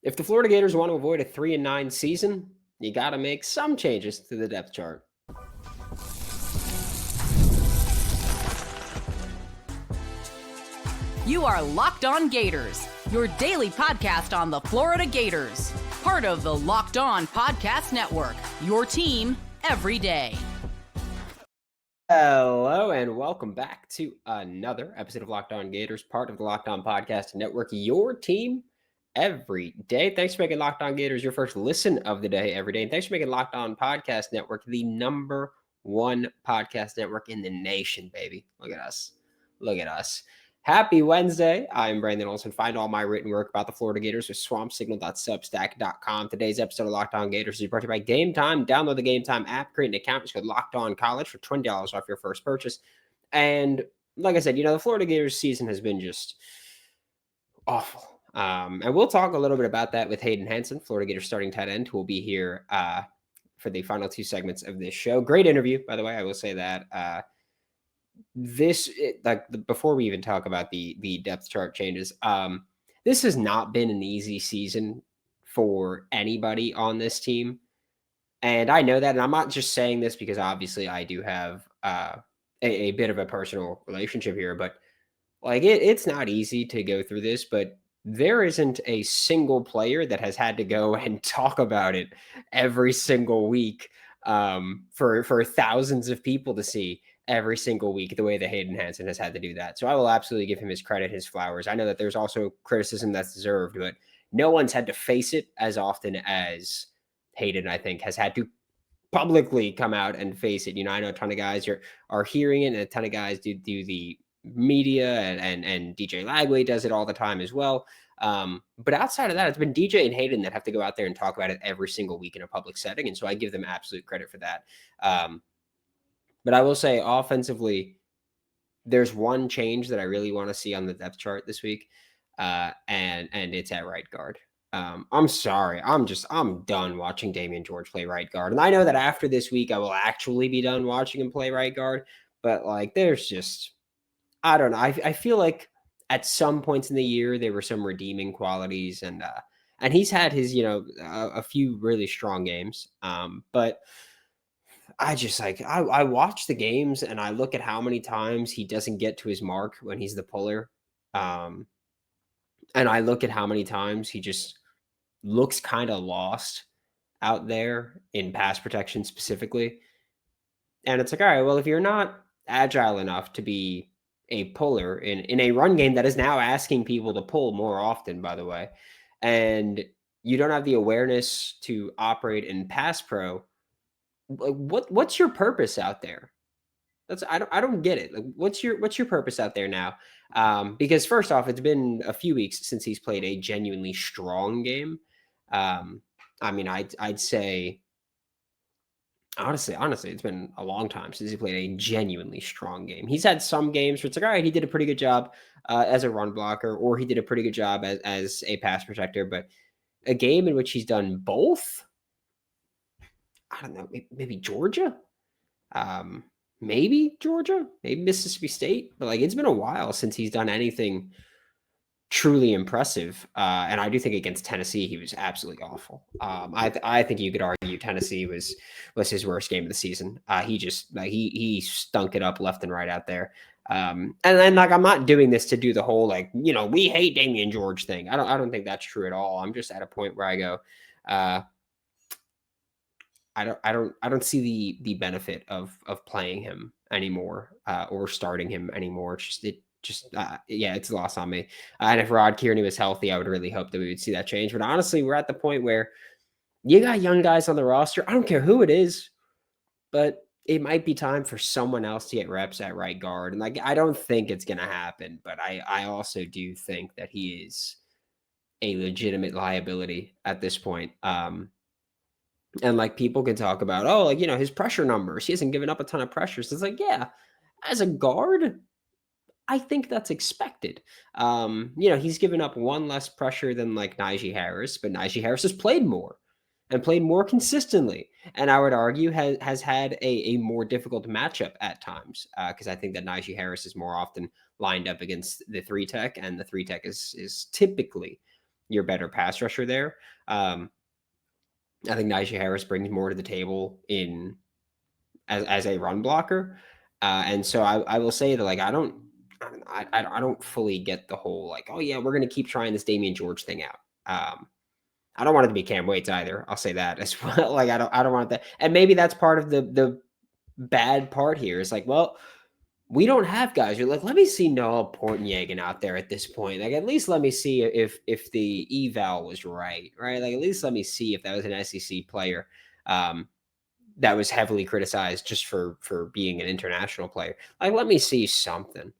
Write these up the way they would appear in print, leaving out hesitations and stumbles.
If the Florida Gators want to avoid a 3-9 season, you got to make some changes to the depth chart. You are Locked On Gators, your daily podcast on the Florida Gators. Part of the Locked On Podcast Network, your team every day. Hello and welcome back to another episode of Locked On Gators, part of the Locked On Podcast Network, your team every day. Thanks for making Locked On Gators your first listen of the day every day. And thanks for making Locked On Podcast Network the number one podcast network in the nation, baby. Look at us. Look at us. Happy Wednesday. I'm Brandon Olsen. Find all my written work about the Florida Gators at swampsignal.substack.com. Today's episode of Locked On Gators is brought to you by GameTime. Download the GameTime app, create an account. It's called Locked On College for $20 off your first purchase. And like I said, the Florida Gators season has been just awful. And we'll talk a little bit about that with Hayden Hansen, Florida Gators starting tight end, who will be here for the final two segments of this show. Great interview, by the way. I will say that. Before we even talk about the depth chart changes, this has not been an easy season for anybody on this team. And I know that, and I'm not just saying this because obviously I do have a bit of a personal relationship here, but it's not easy to go through this, but there isn't a single player that has had to go and talk about it every single week for thousands of people to see every single week, the way that Hayden Hansen has had to do that. So I will absolutely give him his credit, his flowers. I know that there's also criticism that's deserved, but no one's had to face it as often as Hayden, I think, has had to publicly come out and face it. I know a ton of guys are hearing it, and a ton of guys do the media, and DJ Lagway does it all the time as well. But outside of that, it's been DJ and Hayden that have to go out there and talk about it every single week in a public setting. And so I give them absolute credit for that. But I will say offensively, there's one change that I really want to see on the depth chart this week. And it's at right guard. I'm sorry. I'm done watching Damian George play right guard. And I know that after this week, I will actually be done watching him play right guard. But there's just, I don't know. I feel like at some points in the year, there were some redeeming qualities, and he's had his, a few really strong games. But I just I watch the games and I look at how many times he doesn't get to his mark when he's the puller. And I look at how many times he just looks kind of lost out there in pass protection specifically. And it's all right, well, if you're not agile enough to be a puller in a run game that is now asking people to pull more often, by the way, and you don't have the awareness to operate in pass pro, what's your purpose out there? I don't get it. What's your purpose out there now? Because first off, it's been a few weeks since he's played a genuinely strong game. I'd say honestly, it's been a long time since he played a genuinely strong game. He's had some games where it's all right, he did a pretty good job as a run blocker, or he did a pretty good job as a pass protector. But a game in which he's done both, I don't know, maybe Georgia, maybe Mississippi State, but it's been a while since he's done anything truly impressive. And I do think against Tennessee, he was absolutely awful. I think you could argue Tennessee was his worst game of the season. He just he stunk it up left and right out there. And then I'm not doing this to do the whole we hate Damian George thing. I don't think that's true at all. I'm just at a point where I go, I don't see the benefit of playing him anymore or starting him anymore. It's lost on me. And if Rod Kearney was healthy, I would really hope that we would see that change. But honestly, we're at the point where you got young guys on the roster. I don't care who it is, but it might be time for someone else to get reps at right guard. And I don't think it's going to happen, but I also do think that he is a legitimate liability at this point. And people can talk about, his pressure numbers. He hasn't given up a ton of pressure. So it's yeah, as a guard, I think that's expected. He's given up one less pressure than Najee Harris, but Najee Harris has played more and played more consistently. And I would argue has had a more difficult matchup at times because I think that Najee Harris is more often lined up against the 3 tech, and the 3 tech is typically your better pass rusher there. I think Najee Harris brings more to the table as a run blocker. And so I will say that, like, I don't fully get the whole, like, oh yeah, we're going to keep trying this Damian George thing out. I don't want it to be Cam Waits either. I'll say that as well. Like, I don't want that. And maybe that's part of the bad part here. It's like, well, we don't have guys. You're like, let me see Nopruut Yaging out there at this point. Like, at least let me see if the eval was right? Like, at least let me see if that was an SEC player that was heavily criticized just for being an international player. Like, let me see something.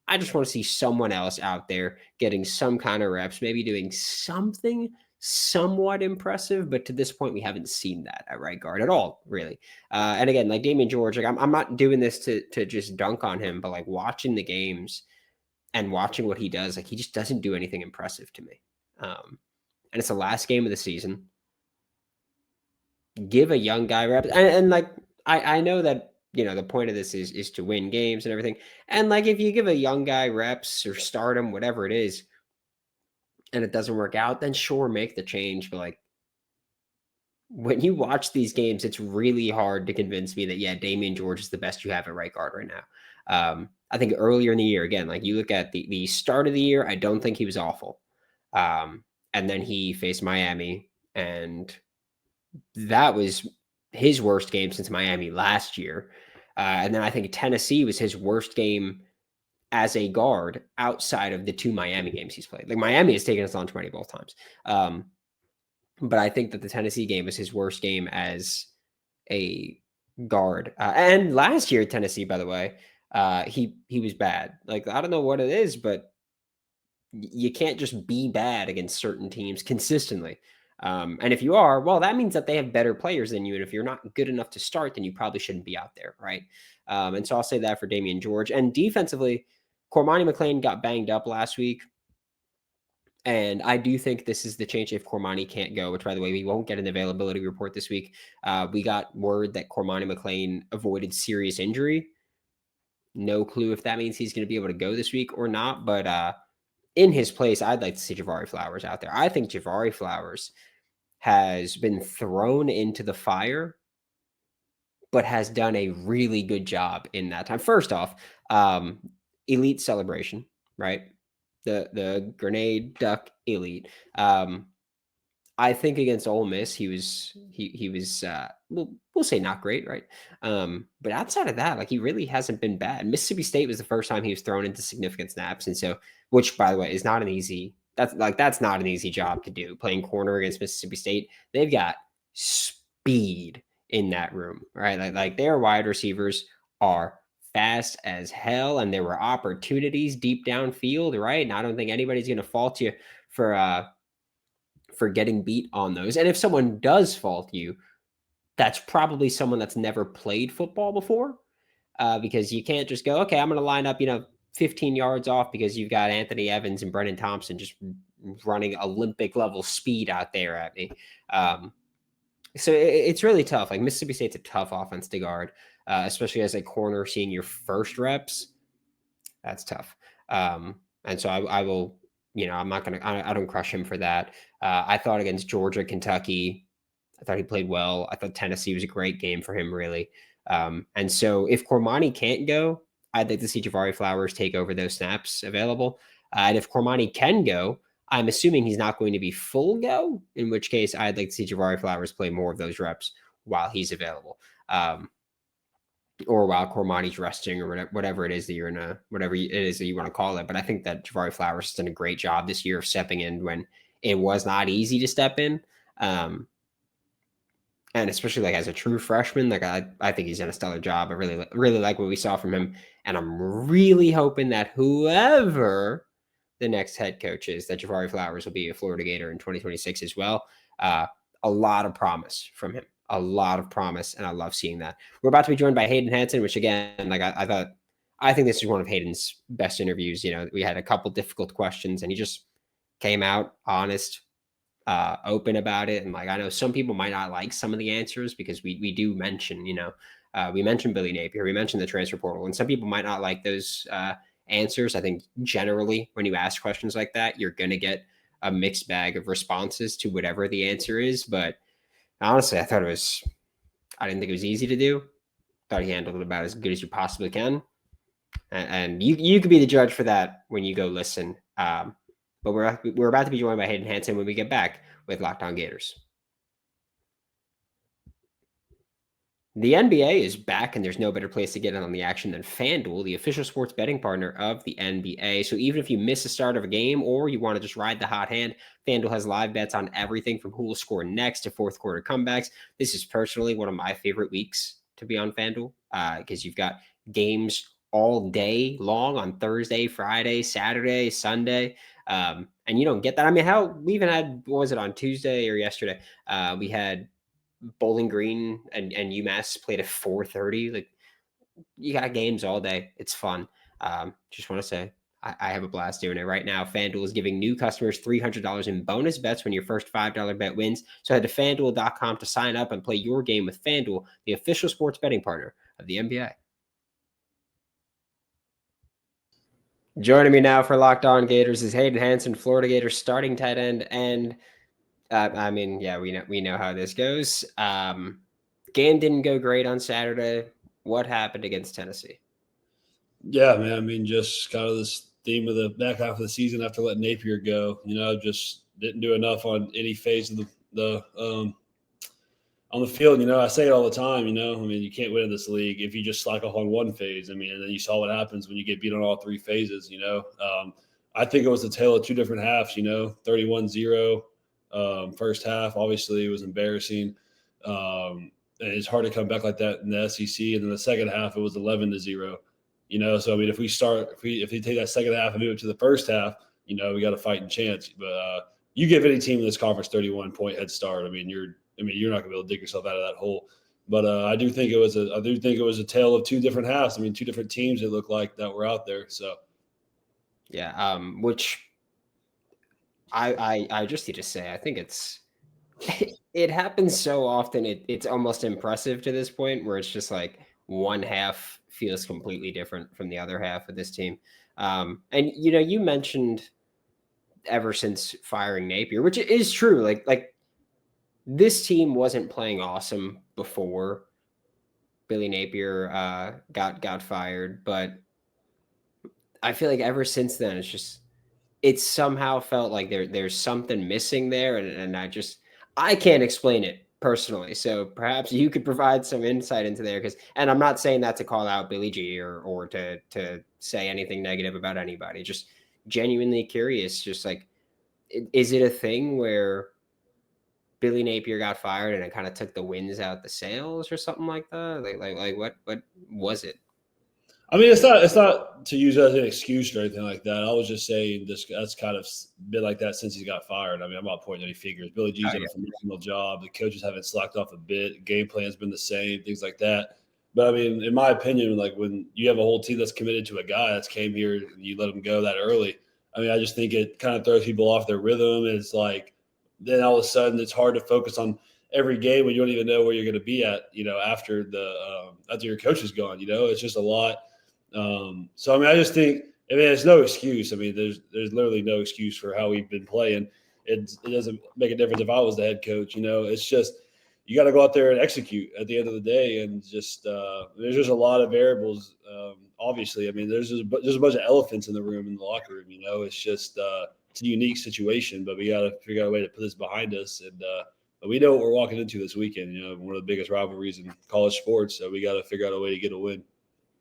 I just want to see someone else out there getting some kind of reps, maybe doing something somewhat impressive. But to this point, we haven't seen that at right guard at all, really. And again, like Damian George, like I'm not doing this to just dunk on him, but like watching the games and watching what he does, like he just doesn't do anything impressive to me. And it's the last game of the season. Give a young guy reps, and like I know that, you know, the point of this is to win games and everything. And like, if you give a young guy reps or start him, whatever it is, and it doesn't work out, then sure, make the change. But like, when you watch these games, it's really hard to convince me that, yeah, Damian George is the best you have at right guard right now. I think earlier in the year, again, like you look at the start of the year, I don't think he was awful. And then he faced Miami, and that was his worst game since Miami last year. And then I think Tennessee was his worst game as a guard outside of the 2 Miami games he's played. Like, Miami has taken us on 20 both times. But I think that the Tennessee game was his worst game as a guard. And last year, Tennessee, by the way, he was bad. Like, I don't know what it is, but you can't just be bad against certain teams consistently. And if you are, well, that means that they have better players than you. And if you're not good enough to start, then you probably shouldn't be out there, right? And so I'll say that for Damian George. And defensively, Cormani McLean got banged up last week. And I do think this is the change if Cormani can't go, which, by the way, we won't get an availability report this week. We got word that Cormani McLean avoided serious injury. No clue if that means he's going to be able to go this week or not. But in his place, I'd like to see Jabari Flowers out there. I think Jabari Flowers has been thrown into the fire, but has done a really good job in that time. First off, elite celebration, right? The grenade duck elite. I think against Ole Miss, he was we'll say not great, right? But outside of that, like, he really hasn't been bad. Mississippi State was the first time he was thrown into significant snaps, and so, which, by the way, is not an easy. That's not an easy job to do. Playing corner against Mississippi State, they've got speed in that room, right? Like their wide receivers are fast as hell, and there were opportunities deep downfield, right? And I don't think anybody's going to fault you for getting beat on those. And if someone does fault you, that's probably someone that's never played football before, because you can't just go, okay, I'm going to line up, 15 yards off because you've got Anthony Evans and Brennan Thompson just running Olympic level speed out there at me. So it's really tough. Like, Mississippi State's a tough offense to guard, especially as a corner seeing your first reps. That's tough. And so I will, I'm not going to, I don't crush him for that. I thought against Georgia, Kentucky, I thought he played well. I thought Tennessee was a great game for him, really. And so if Cormani can't go, I'd like to see Jabari Flowers take over those snaps available. And if Cormani can go, I'm assuming he's not going to be full go, in which case I'd like to see Jabari Flowers play more of those reps while he's available. Or while Cormani's resting, or whatever it is that whatever it is that you want to call it. But I think that Jabari Flowers has done a great job this year of stepping in when it was not easy to step in. And especially like as a true freshman, like I think he's done a stellar job. I really like what we saw from him. And I'm really hoping that whoever the next head coach is, that Jabari Flowers will be a Florida Gator in 2026 as well. A lot of promise from him. A lot of promise, and I love seeing that. We're about to be joined by Hayden Hansen, which, again, like I think this is one of Hayden's best interviews. We had a couple difficult questions, and he just came out honest, open about it. And like, I know some people might not like some of the answers because we do mention, we mentioned Billy Napier, we mentioned the transfer portal, and some people might not like those answers. I think generally when you ask questions like that, you're going to get a mixed bag of responses to whatever the answer is. But honestly, I didn't think it was easy to do. Thought he handled it about as good as you possibly can. And you could be the judge for that when you go listen. But we're about to be joined by Hayden Hansen when we get back with Locked On Gators. The NBA is back, and there's no better place to get in on the action than FanDuel, the official sports betting partner of the NBA. So even if you miss the start of a game or you want to just ride the hot hand, FanDuel has live bets on everything from who will score next to fourth quarter comebacks. This is personally one of my favorite weeks to be on FanDuel because you've got games all day long on Thursday, Friday, Saturday, Sunday. And you don't get that. I mean, we even had, what was it, on Tuesday or yesterday? We had Bowling Green and UMass played at 4:30. Like, you got games all day. It's fun. Just want to say I have a blast doing it right now. FanDuel is giving new customers $300 in bonus bets when your first $5 bet wins. So head to FanDuel.com to sign up and play your game with FanDuel, the official sports betting partner of the NBA. Joining me now for Locked On Gators is Hayden Hansen, Florida Gators starting tight end. And we know how this goes. Game didn't go great on Saturday. What happened against Tennessee? Yeah, man. I mean, just kind of this theme of the back half of the season after letting Napier go. Just didn't do enough on any phase of the on the field. I say it all the time. I mean, you can't win in this league if you just slack off on one phase. I mean, and then you saw what happens when you get beat on all three phases. I think it was a tale of two different halves. 31-0. First half, obviously, it was embarrassing. And it's hard to come back like that in the SEC. And then the second half, it was 11-0. So I mean, if they take that second half and move it to the first half, we got a fighting chance. But you give any team in this conference 31-point head start. I mean, you're not gonna be able to dig yourself out of that hole. But I do think it was a tale of two different halves. I mean, two different teams it looked like that were out there. So yeah, which I just need to say, I think it happens so often. It's almost impressive to this point where it's just like one half feels completely different from the other half of this team. And you mentioned ever since firing Napier, which is true. Like this team wasn't playing awesome before Billy Napier got fired, but I feel like ever since then it's somehow felt like there's something missing there, and I can't explain it personally. So perhaps you could provide some insight into there, and I'm not saying that to call out Billy G or to say anything negative about anybody. Just genuinely curious. Just like, is it a thing where Billy Napier got fired and it kind of took the winds out the sails or something like that? Like what was it? I mean, it's not to use it as an excuse or anything like that. I was just saying that's kind of been like that since he got fired. I mean, I'm not pointing any fingers. Billy G's done a phenomenal job. The coaches haven't slacked off a bit. Game plan's been the same, things like that. But I mean, in my opinion, like when you have a whole team that's committed to a guy that's came here and you let him go that early, I mean, I just think it kind of throws people off their rhythm. And it's like then all of a sudden it's hard to focus on every game when you don't even know where you're going to be at, after after your coach is gone. It's just a lot. So I mean, I just think, it's no excuse. I mean, there's literally no excuse for how we've been playing. It doesn't make a difference if I was the head coach. It's just you got to go out there and execute at the end of the day. And just there's just a lot of variables. Obviously, I mean, there's a bunch of elephants in the room in the locker room. It's just it's a unique situation, but we got to figure out a way to put this behind us. And we know what we're walking into this weekend. One of the biggest rivalries in college sports. So we got to figure out a way to get a win.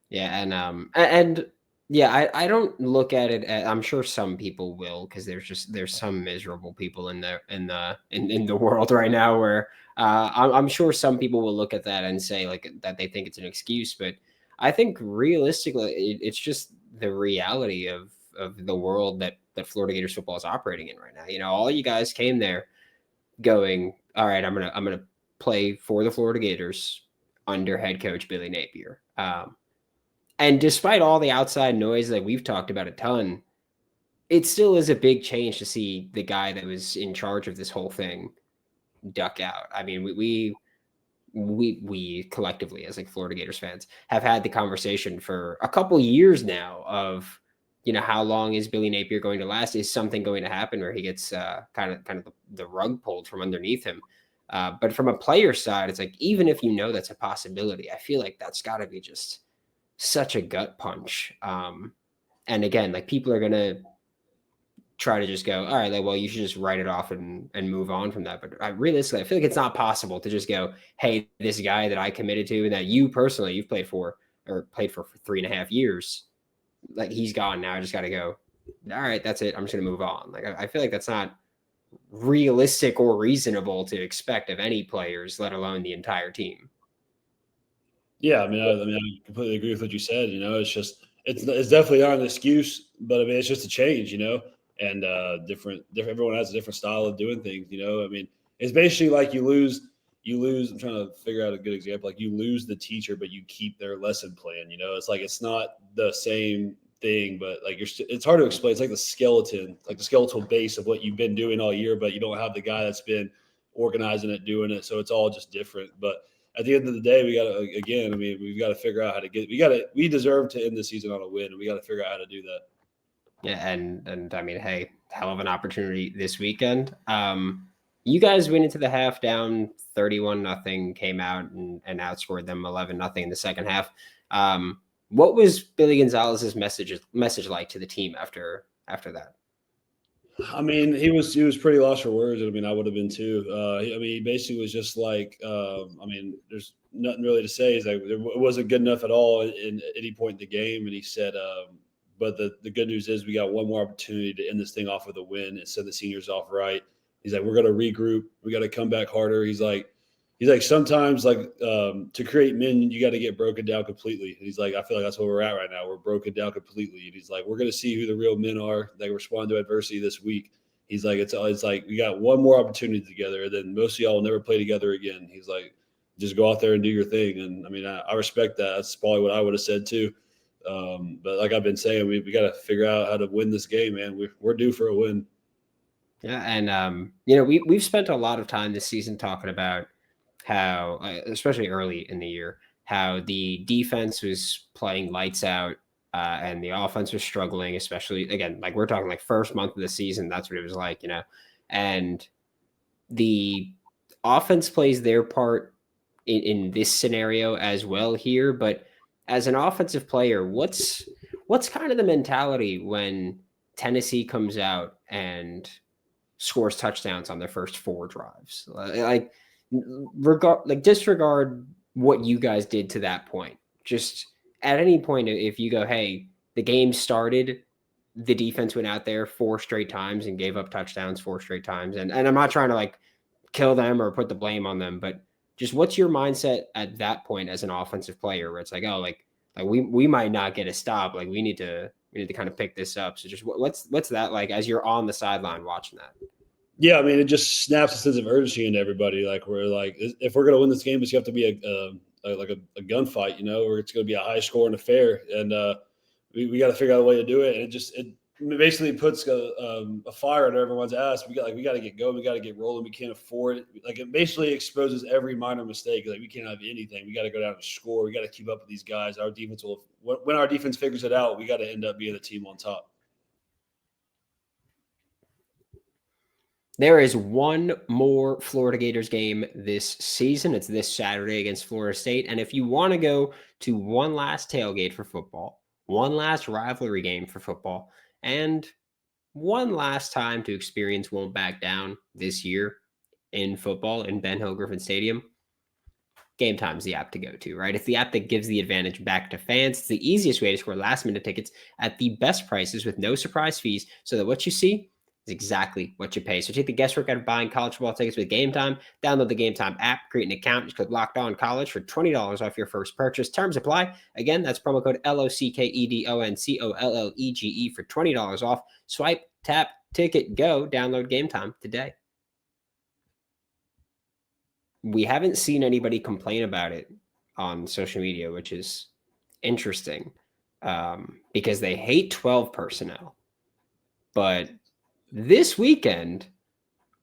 Yeah, and yeah, I don't look at it I'm sure some people will, because there's some miserable people in the world right now where I'm sure some people will look at that and say like that they think it's an excuse, but I think realistically it's just the reality of the world that Florida Gators football is operating in right now. All you guys came there going, all right, I'm gonna play for the Florida Gators under head coach Billy Napier. And despite all the outside noise that we've talked about a ton, it still is a big change to see the guy that was in charge of this whole thing duck out. I mean, we collectively as like Florida Gators fans have had the conversation for a couple years now of, how long is Billy Napier going to last? Is something going to happen where he gets kind of the rug pulled from underneath him? But from a player side, it's like, even if that's a possibility, I feel like that's got to be just such a gut punch. And again, like, people are going to try to just go, all right, like, well, you should just write it off and move on from that. But realistically, I feel like it's not possible to just go, hey, this guy that I committed to and that you've played for 3.5 years, like, he's gone now. I just got to go, all right, that's it. I'm just going to move on. Like, I feel like that's not realistic or reasonable to expect of any players, let alone the entire team. Yeah, I completely agree with what you said. It's just it's definitely not an excuse, but it's just a change, and different. Everyone has a different style of doing things, it's basically like you lose. I'm trying to figure out a good example. Like, you lose the teacher, but you keep their lesson plan. It's like it's not the same thing, but like it's hard to explain. It's like the skeletal base of what you've been doing all year, but you don't have the guy that's been organizing it, doing it. So it's all just different. But at the end of the day, we've got to figure out how to we deserve to end the season on a win, and we got to figure out how to do that. Yeah. And hey, hell of an opportunity this weekend. You guys went into the half down 31-0, came out and outscored them 11-0 in the second half. What was Billy Gonzalez's message like to the team after that? He was pretty lost for words. I would have been too. He basically was just like, there's nothing really to say. He's like, it wasn't good enough at all in any point in the game. And he said, but the good news is we got one more opportunity to end this thing off with a win and send the seniors off right. He's like, we're going to regroup. We got to come back harder. He's like, sometimes, like, to create men, you got to get broken down completely. And he's like, I feel like that's where we're at right now. We're broken down completely. And he's like, we're going to see who the real men are that respond to adversity this week. He's like, it's like we got one more opportunity together, and then most of y'all will never play together again. He's like, just go out there and do your thing. And I respect that. That's probably what I would have said too. But like I've been saying, we got to figure out how to win this game, man. We're due for a win. Yeah, and we've spent a lot of time this season talking about how, especially early in the year, how the defense was playing lights out and the offense was struggling, especially, again, like, we're talking like first month of the season. That's what it was like, and the offense plays their part in this scenario as well here. But as an offensive player, what's kind of the mentality when Tennessee comes out and scores touchdowns on their first 4 drives? Like, disregard what you guys did to that point. Just at any point, if you go, hey, the game started, the defense went out there 4 straight times and gave up touchdowns 4 straight times. And I'm not trying to like kill them or put the blame on them, but just what's your mindset at that point as an offensive player, where it's like, oh, like we might not get a stop. Like, we need to kind of pick this up. So just what's that like as you're on the sideline watching that? Yeah, it just snaps a sense of urgency into everybody. Like, we're like, if we're going to win this game, it's going to have to be a gunfight, or it's going to be a high scoring affair. And we got to figure out a way to do it. And it basically puts a fire under everyone's ass. We got to get going. We got to get rolling. We can't afford it. Like, it basically exposes every minor mistake. Like, we can't have anything. We got to go down and score. We got to keep up with these guys. Our defense when our defense figures it out, we got to end up being the team on top. There is one more Florida Gators game this season. It's this Saturday against Florida State. And if you want to go to one last tailgate for football, one last rivalry game for football, and one last time to experience Won't Back Down this year in football in Ben Hill Griffin Stadium, GameTime is the app to go to, right? It's the app that gives the advantage back to fans. It's the easiest way to score last-minute tickets at the best prices with no surprise fees, so that what you see is exactly what you pay. So take the guesswork out of buying college football tickets with GameTime. Download the GameTime app, create an account, just click Locked On College for $20 off your first purchase. Terms apply. Again, that's promo code LOCKEDONCOLLEGE for $20 off. Swipe, tap, ticket, go. Download GameTime today. We haven't seen anybody complain about it on social media, which is interesting because they hate 12 personnel. But this weekend,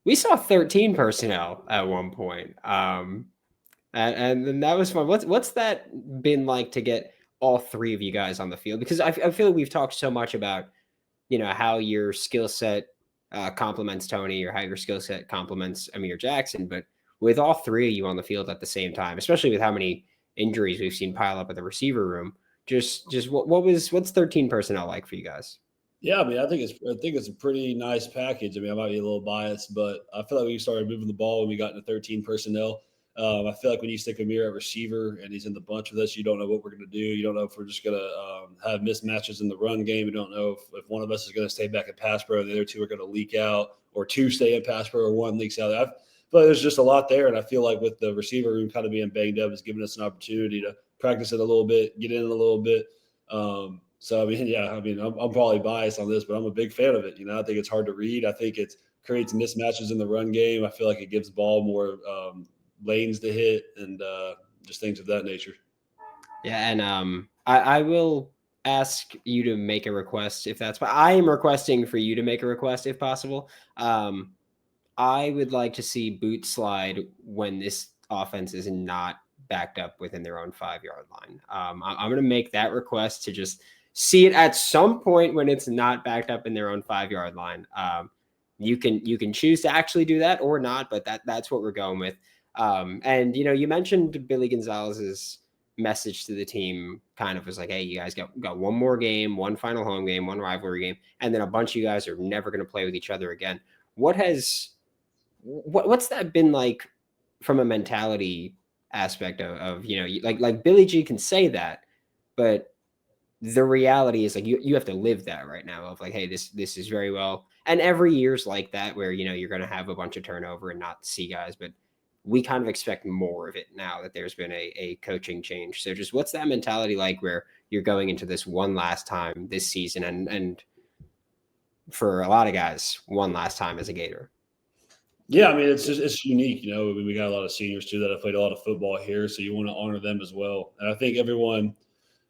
we saw 13 personnel at one point. And that was fun. What's that been like to get all 3 of you guys on the field? Because I feel like we've talked so much about how your skill set complements Tony or how your skill set complements Amir Jackson. But with all three of you on the field at the same time, especially with how many injuries we've seen pile up at the receiver room, just what's 13 personnel like for you guys? Yeah, I mean, I think it's a pretty nice package. I mean, I might be a little biased, but I feel like we started moving the ball when we got into 13 personnel. I feel like when you stick Amir at receiver and he's in the bunch with us, you don't know what we're going to do. You don't know if we're just going to have mismatches in the run game. You don't know if one of us is going to stay back in pass pro, the other two are going to leak out, or two stay in pass pro, or one leaks out. I feel like there's just a lot there, and I feel like with the receiver room kind of being banged up, it's giving us an opportunity to practice it a little bit, get in it a little bit. So, I mean, yeah, I mean, I'm probably biased on this, but I'm a big fan of it. I think it's hard to read. I think it creates mismatches in the run game. I feel like it gives ball more lanes to hit and just things of that nature. Yeah, and I will ask you to make a request if that's. I am requesting for you to make a request if possible. I would like to see boot slide when this offense is not backed up within their own 5-yard line. I'm going to make that request to just see it at some point when it's not backed up in their own 5-yard line. You can choose to actually do that or not, but that's what we're going with. And you mentioned Billy Gonzalez's message to the team kind of was like, hey, you guys got one more game, one final home game, one rivalry game, and then a bunch of you guys are never going to play with each other again. What's that been like from a mentality aspect of like Billy G can say that, but the reality is like you have to live that right now of like, hey, this is very well, and every year's like that where you're going to have a bunch of turnover and not see guys, but we kind of expect more of it now that there's been a coaching change. So just what's that mentality like where you're going into this one last time this season and for a lot of guys, one last time as a Gator? Yeah, I mean, it's unique. We got a lot of seniors too that have played a lot of football here, so you want to honor them as well. And I think everyone,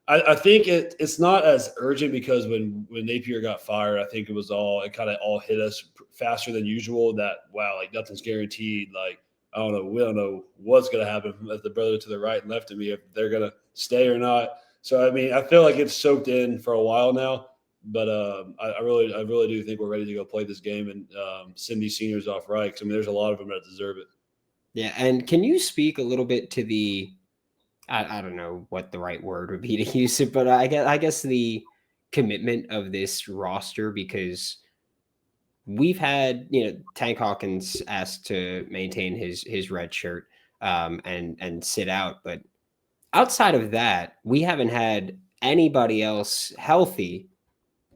I think it's not as urgent because when Napier got fired, I think it kind of all hit us faster than usual. That wow, like nothing's guaranteed. Like I don't know, we don't know what's going to happen with the brother to the right and left of me if they're going to stay or not. So I mean, I feel like it's soaked in for a while now. But I really do think we're ready to go play this game and send these seniors off right. Because I mean, there's a lot of them that deserve it. Yeah, and can you speak a little bit to the? I don't know what the right word would be to use it, but I guess the commitment of this roster, because we've had Tank Hawkins asked to maintain his red shirt and sit out, but outside of that, we haven't had anybody else healthy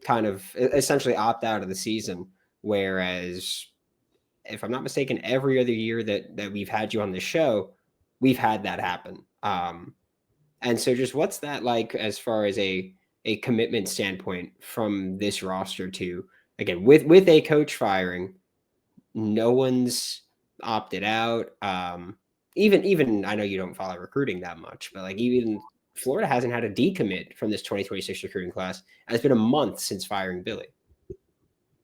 kind of essentially opt out of the season. Whereas, if I'm not mistaken, every other year that we've had you on the show, we've had that happen. And so just what's that like as far as a commitment standpoint from this roster to, again, with a coach firing, no one's opted out. Even I know you don't follow recruiting that much, but like even Florida hasn't had a decommit from this 2026 recruiting class. And it's been a month since firing Billy.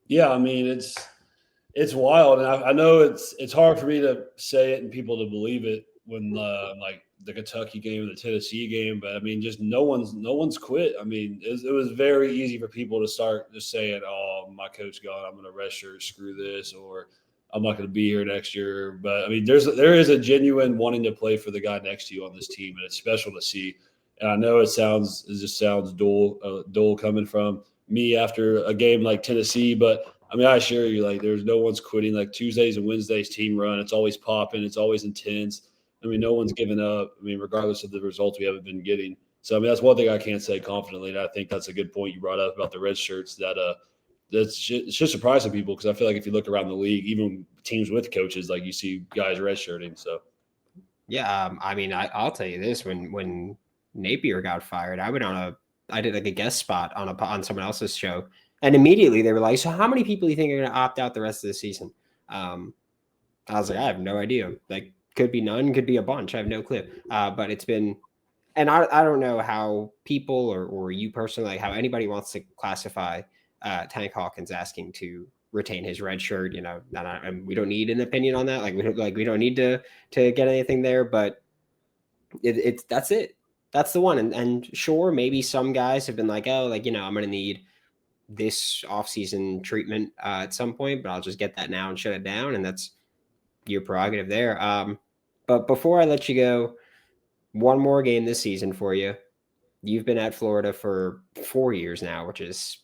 Yeah, I mean it's wild, and I know it's hard for me to say it and people to believe it when like the Kentucky game or the Tennessee game, but I mean just no one's quit. I mean it was very easy for people to start just saying, "Oh, my coach gone, I'm going to redshirt, screw this," or "I'm not going to be here next year." But I mean there is a genuine wanting to play for the guy next to you on this team, and it's special to see. And I know it just sounds dull coming from me after a game like Tennessee, but I mean, I assure you, like, there's no one's quitting. Like Tuesdays and Wednesdays team run, it's always popping, it's always intense. I mean, no one's giving up. I mean, regardless of the results we haven't been getting. So I mean, that's one thing I can't say confidently, and I think that's a good point you brought up about the red shirts. It's just surprising people because I feel like if you look around the league, even teams with coaches, like you see guys red shirting. So yeah, I mean, I'll tell you this: when Napier got fired, I did like a guest spot on someone else's show, and immediately they were like, "So how many people do you think are going to opt out the rest of the season?" I was like, "I have no idea. Like, could be none, could be a bunch. I have no clue." But it's been, and I don't know how people or you personally, like how anybody wants to classify Tank Hawkins asking to retain his red shirt. And we don't need an opinion on that. We don't need to get anything there. But that's it. That's the one. And sure, maybe some guys have been like, oh, like, I'm going to need this offseason treatment at some point, but I'll just get that now and shut it down. And that's your prerogative there. But before I let you go, one more game this season for you. You've been at Florida for 4 years now, which is,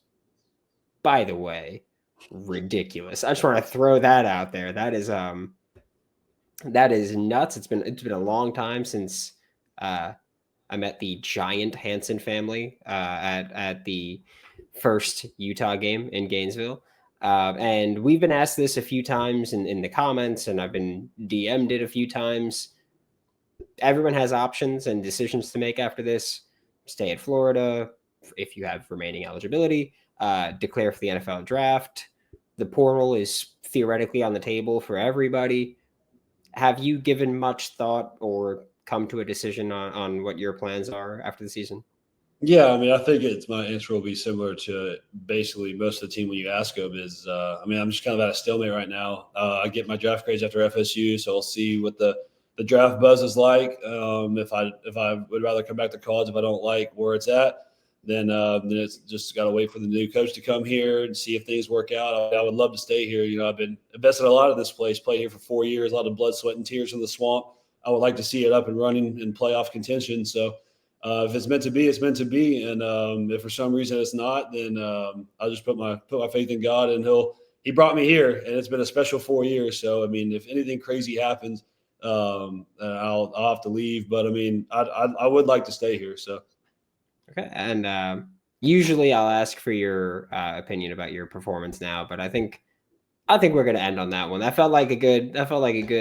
by the way, ridiculous. I just want to throw that out there. That is nuts. It's been a long time since I met the giant Hansen family at the first Utah game in Gainesville. And we've been asked this a few times in the comments, and I've been DM'd it a few times. Everyone has options and decisions to make after this. Stay at Florida if you have remaining eligibility, declare for the NFL draft. The portal is theoretically on the table for everybody. Have you given much thought or come to a decision on what your plans are after the season? Yeah, I mean, I think my answer will be similar to basically most of the team when you ask them is, I'm just kind of at a stalemate right now. I get my draft grades after FSU, so I'll see what the draft buzz is like. If I would rather come back to college, if I don't like where it's at, then it's just got to wait for the new coach to come here and see if things work out. I would love to stay here. I've been invested a lot of this place, played here for 4 years, a lot of blood, sweat, and tears in the swamp. I would like to see it up and running in playoff contention. So if it's meant to be, it's meant to be. And if for some reason it's not, then I'll just put my faith in God, and he brought me here, and it's been a special 4 years. So, I mean, if anything crazy happens, I'll have to leave. But I mean, I would like to stay here. So. Okay. And usually I'll ask for your opinion about your performance now, but I think we're going to end on that one. That felt like a good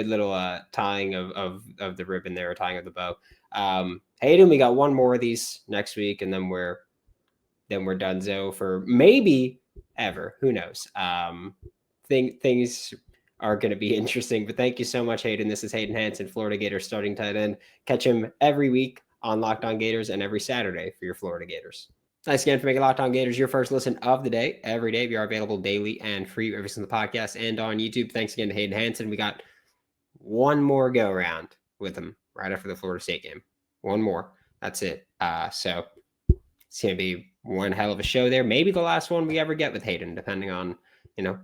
little tying of the ribbon there, tying of the bow. Hayden, we got one more of these next week, and then we're donezo for maybe ever. Who knows? Things are going to be interesting, but thank you so much, Hayden. This is Hayden Hansen, Florida Gators starting tight end. Catch him every week on Locked On Gators and every Saturday for your Florida Gators. Thanks again for making Locked On Gators your first listen of the day. Every day, we are available daily and free every single podcast and on YouTube. Thanks again to Hayden Hansen. We got one more go around with him right after the Florida State game. One more. That's it. So it's going to be one hell of a show there. Maybe the last one we ever get with Hayden, depending on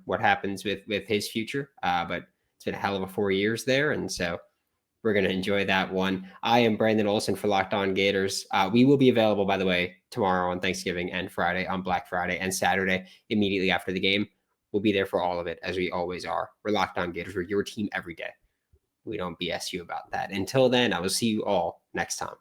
what happens with his future. But it's been a hell of a 4 years there, and so we're going to enjoy that one. I am Brandon Olsen for Locked On Gators. We will be available, by the way, tomorrow on Thanksgiving and Friday on Black Friday and Saturday immediately after the game. We'll be there for all of it, as we always are. We're Locked On Gators. We're your team every day. We don't BS you about that. Until then, I will see you all next time.